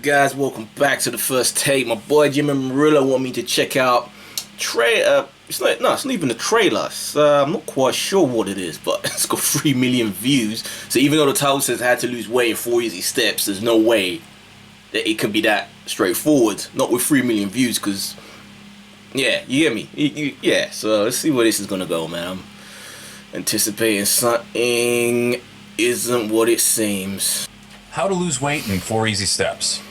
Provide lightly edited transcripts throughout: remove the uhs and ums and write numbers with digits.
guys, welcome back to the first take. My boy Jim and Marilla want me to check out it's not even a trailer. I'm not quite sure what it is, but it's got 3 million views. So even though the title says I had to lose weight in 4 easy steps, there's no way that it can be that straightforward. Not with 3 million views, because yeah, you get me. Yeah. So let's see where this is gonna go, man. I'm anticipating something isn't what it seems. How to lose weight in 4 easy steps.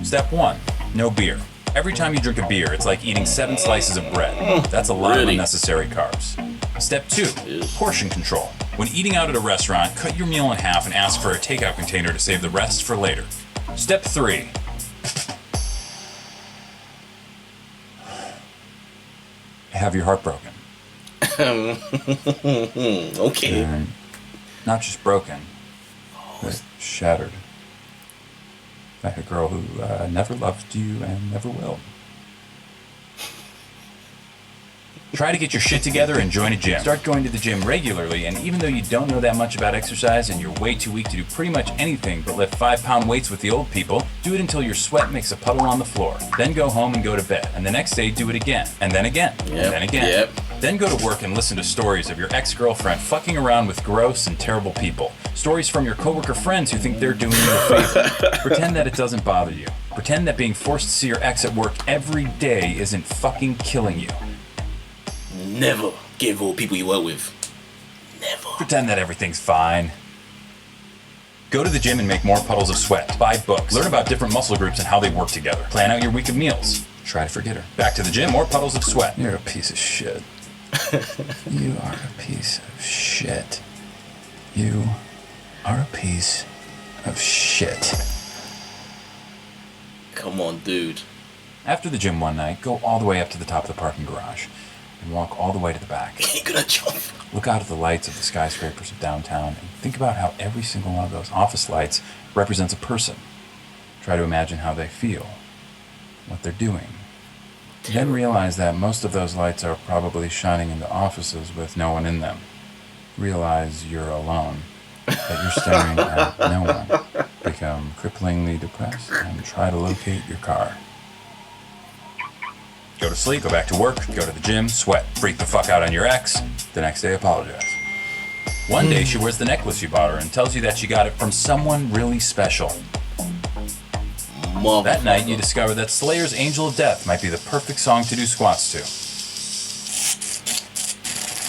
Step 1, no beer. Every time you drink a beer, it's like eating 7 slices of bread. That's a lot of unnecessary carbs. Step 2, portion control. When eating out at a restaurant, cut your meal in half and ask for a takeout container to save the rest for later. Step 3, have your heart broken. Okay. And not just broken, but shattered. By a girl who never loved you and never will. Try to get your shit together and join a gym. Start going to the gym regularly, and even though you don't know that much about exercise and you're way too weak to do pretty much anything but lift 5-pound weights with the old people, do it until your sweat makes a puddle on the floor. Then go home and go to bed. And the next day do it again. And then again. And then again. Then go to work and listen to stories of your ex-girlfriend fucking around with gross and terrible people. Stories from your coworker friends who think they're doing you a favor. Pretend that it doesn't bother you. Pretend that being forced to see your ex at work every day isn't fucking killing you. Never give all people you work with. Never. Pretend that everything's fine. Go to the gym and make more puddles of sweat. Buy books. Learn about different muscle groups and how they work together. Plan out your week of meals. Try to forget her. Back to the gym, more puddles of sweat. You're a piece of shit. You are a piece of shit. You are a piece of shit. Come on, dude. After the gym one night, go all the way up to the top of the parking garage and walk all the way to the back. Ain't gonna jump. Look out at the lights of the skyscrapers of downtown and think about how every single one of those office lights represents a person. Try to imagine how they feel, what they're doing. Then realize that most of those lights are probably shining into offices with no one in them. Realize you're alone, that you're staring at no one. Become cripplingly depressed and try to locate your car. Go to sleep, go back to work, go to the gym, sweat, freak the fuck out on your ex, the next day apologize. One day she wears the necklace you bought her and tells you that she got it from someone really special. That night you discover that Slayer's Angel of Death might be the perfect song to do squats to.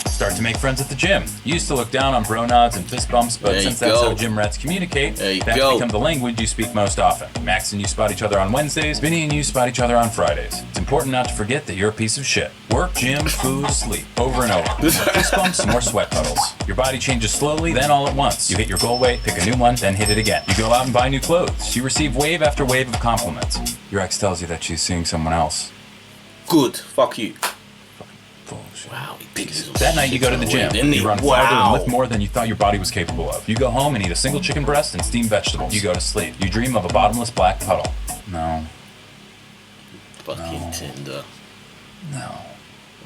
Start to make friends at the gym. You used to look down on bro nods and fist bumps, but since that's how gym rats communicate, that's become the language you speak most often. Max and you spot each other on Wednesdays, Vinny and you spot each other on Fridays. It's important not to forget that you're a piece of shit. Work, gym, food, sleep, over and over. More fist bumps, more sweat puddles. Your body changes slowly, then all at once. You hit your goal weight, pick a new one, then hit it again. You go out and buy new clothes. You receive wave after wave of compliments. Your ex tells you that she's seeing someone else. Good. Fuck you. Bullshit. Wow, he picked his That night you go to the gym. You run farther and lift more than you thought your body was capable of. You go home and eat a single chicken breast and steamed vegetables. You go to sleep. You dream of a bottomless black puddle. No. Fucking Tinder. No.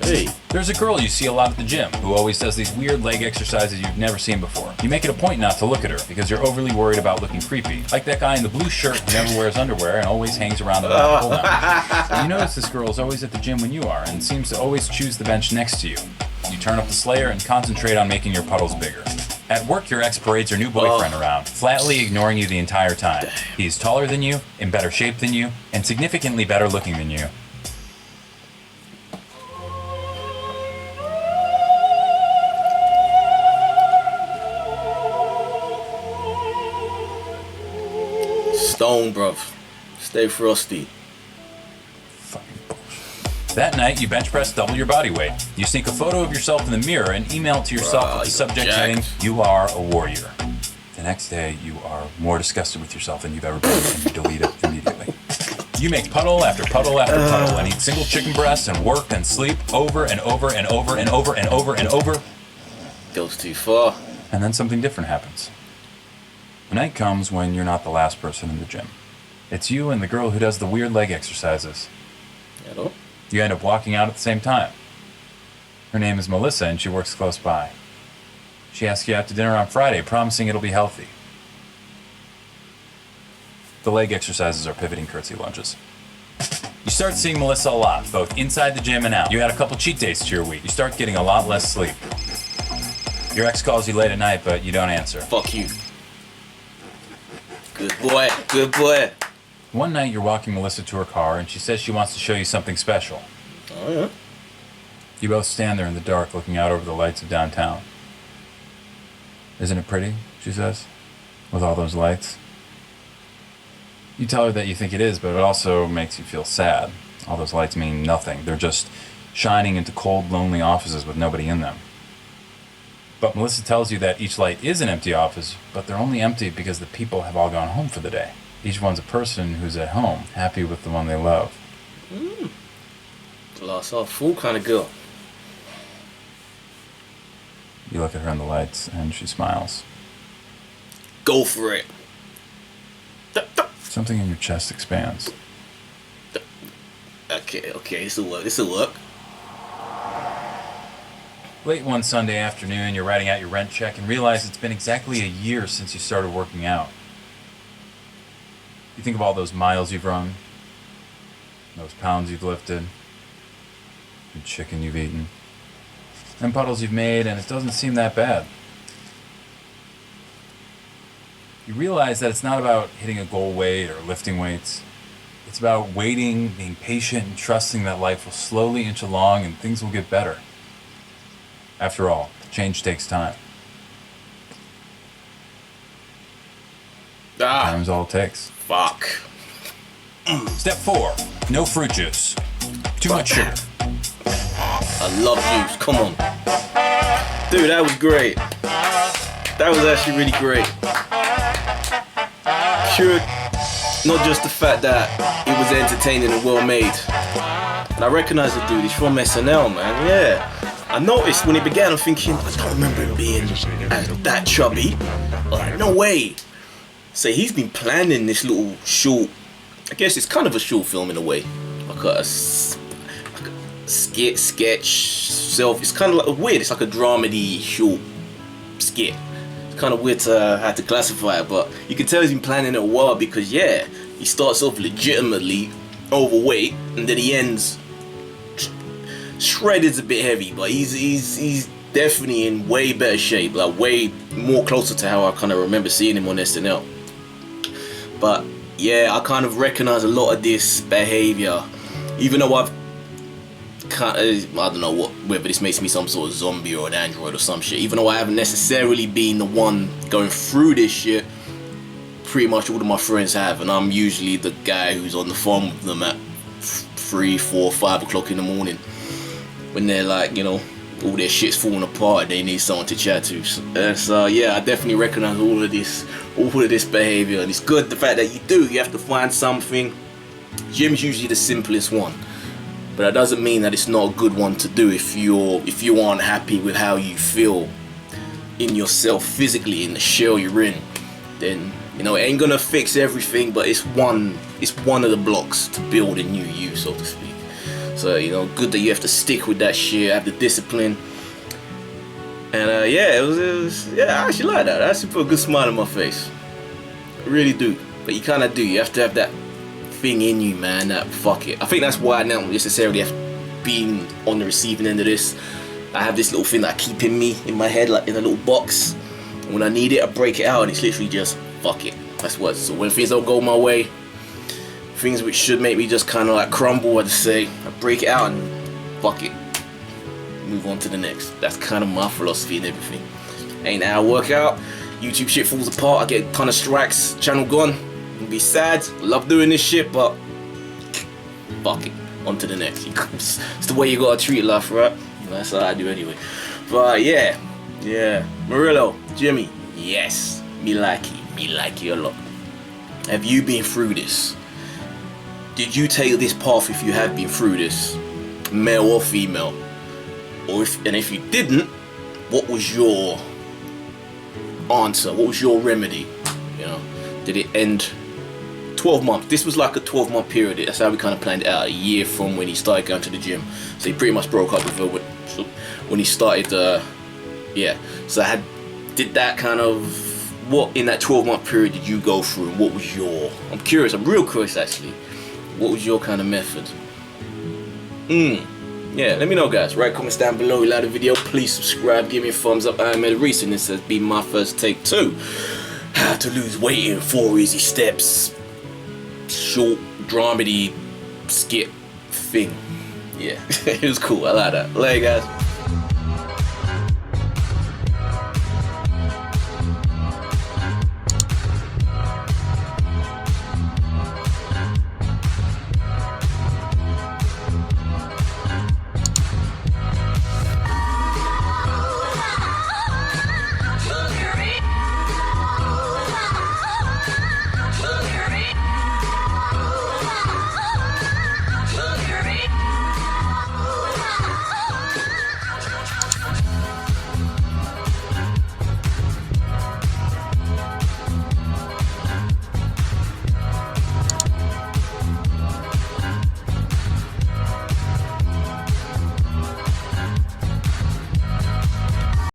Hey. There's a girl you see a lot at the gym who always does these weird leg exercises you've never seen before. You make it a point not to look at her because you're overly worried about looking creepy. Like that guy in the blue shirt who never wears underwear and always hangs around the back pull down. You notice this girl is always at the gym when you are and seems to always choose the bench next to you. You turn up the Slayer and concentrate on making your puddles bigger. At work, your ex parades her new boyfriend around, flatly ignoring you the entire time. He's taller than you, in better shape than you, and significantly better looking than you. Stone, bruv. Stay frosty. Fucking bullshit. That night, you bench press double your body weight. You sneak a photo of yourself in the mirror and email it to yourself with the subject heading, "You are a warrior." The next day, you are more disgusted with yourself than you've ever been, and you delete it immediately. You make puddle after puddle after puddle and eat single chicken breasts and work and sleep over and over and over and over and over and over. Goes too far. And then something different happens. The night comes when you're not the last person in the gym. It's you and the girl who does the weird leg exercises. Hello? You end up walking out at the same time. Her name is Melissa and she works close by. She asks you out to dinner on Friday, promising it'll be healthy. The leg exercises are pivoting curtsy lunges. You start seeing Melissa a lot, both inside the gym and out. You had a couple cheat days to your week. You start getting a lot less sleep. Your ex calls you late at night, but you don't answer. Fuck you. Good boy, good boy. One night you're walking Melissa to her car and she says she wants to show you something special. Oh yeah? You both stand there in the dark looking out over the lights of downtown. Isn't it pretty, she says, with all those lights? You tell her that you think it is, but it also makes you feel sad. All those lights mean nothing. They're just shining into cold, lonely offices with nobody in them. But Melissa tells you that each light is an empty office, but they're only empty because the people have all gone home for the day. Each one's a person who's at home, happy with the one they love. Glass half full kind of girl. You look at her in the lights, and she smiles. Go for it. Something in your chest expands. Okay, this'll work. Late one Sunday afternoon, you're writing out your rent check and realize it's been exactly a year since you started working out. You think of all those miles you've run, those pounds you've lifted, the chicken you've eaten, and puddles you've made, and it doesn't seem that bad. You realize that it's not about hitting a goal weight or lifting weights. It's about waiting, being patient, and trusting that life will slowly inch along and things will get better. After all, change takes time. Time's all it takes. Fuck. Step 4. No fruit juice. Too much sugar. I love juice. Come on. Dude, that was great. That was actually really great. Sure, not just the fact that it was entertaining and well made. And I recognize the dude, he's from SNL, man. Yeah. I noticed when it began, I'm thinking, I don't remember him being that chubby. Like, no way. So he's been planning this little short, I guess it's kind of a short film in a way. Like a sketch, self. It's kind of like weird. It's like a dramedy short skit. It's kind of weird to have to classify it, but you can tell he's been planning it a while because, yeah, he starts off legitimately overweight and then he ends shredded's a bit heavy, but he's definitely in way better shape, like way more closer to how I kind of remember seeing him on SNL. But yeah, I kind of recognize a lot of this behavior, even though I've kind of, I don't know whether this makes me some sort of zombie or an android or some shit, even though I haven't necessarily been the one going through this shit. Pretty much all of my friends have, and I'm usually the guy who's on the phone with them at 3, 4, 5 o'clock in the morning when they're like, you know, all their shit's falling apart, they need someone to chat to. So yeah, I definitely recognize all of this behavior, and it's good the fact that you have to find something. Gym's usually the simplest one, but that doesn't mean that it's not a good one to do if you aren't happy with how you feel in yourself physically, in the shell you're in. Then, you know, it ain't gonna fix everything, but it's one of the blocks to build a new you, so to speak. So, you know, good that you have to stick with that shit, have the discipline. And yeah, it was I actually like that. I actually put a good smile on my face. I really do. But you kind of do. You have to have that thing in you, man, that fuck it. I think that's why I don't necessarily have been on the receiving end of this. I have this little thing that I keep in me, in my head, like in a little box. And when I need it, I break it out, and it's literally just, fuck it. That's what. So when things don't go my way, things which should make me just kind of like crumble, I'd say, I break it out and fuck it. Move on to the next. That's kind of my philosophy and everything. Ain't how I work out. YouTube shit falls apart. I get a ton of strikes. Channel gone. I'll be sad. Love doing this shit, but fuck it. On to the next. It's the way you gotta treat life, right? That's how I do anyway. But yeah. Murillo, Jimmy, yes. Me like you a lot. Have you been through this? Did you take this path if you have been through this? Male or female? If you didn't, what was your answer? What was your remedy? You know, did it end 12 months? This was like a 12-month period. That's how we kind of planned it out. A year from when he started going to the gym. So he pretty much broke up with her when he started. So I did that kind of what in that 12-month period did you go through? What was your? I'm curious. I'm real curious actually. What was your kind of method? Yeah, let me know, guys. Write comments down below. You like the video, please subscribe, give me a thumbs up. I made a recent. This has been my first take too. How to lose weight in 4 easy steps. Short dramedy skit thing. Yeah, it was cool. I like that. Later, guys.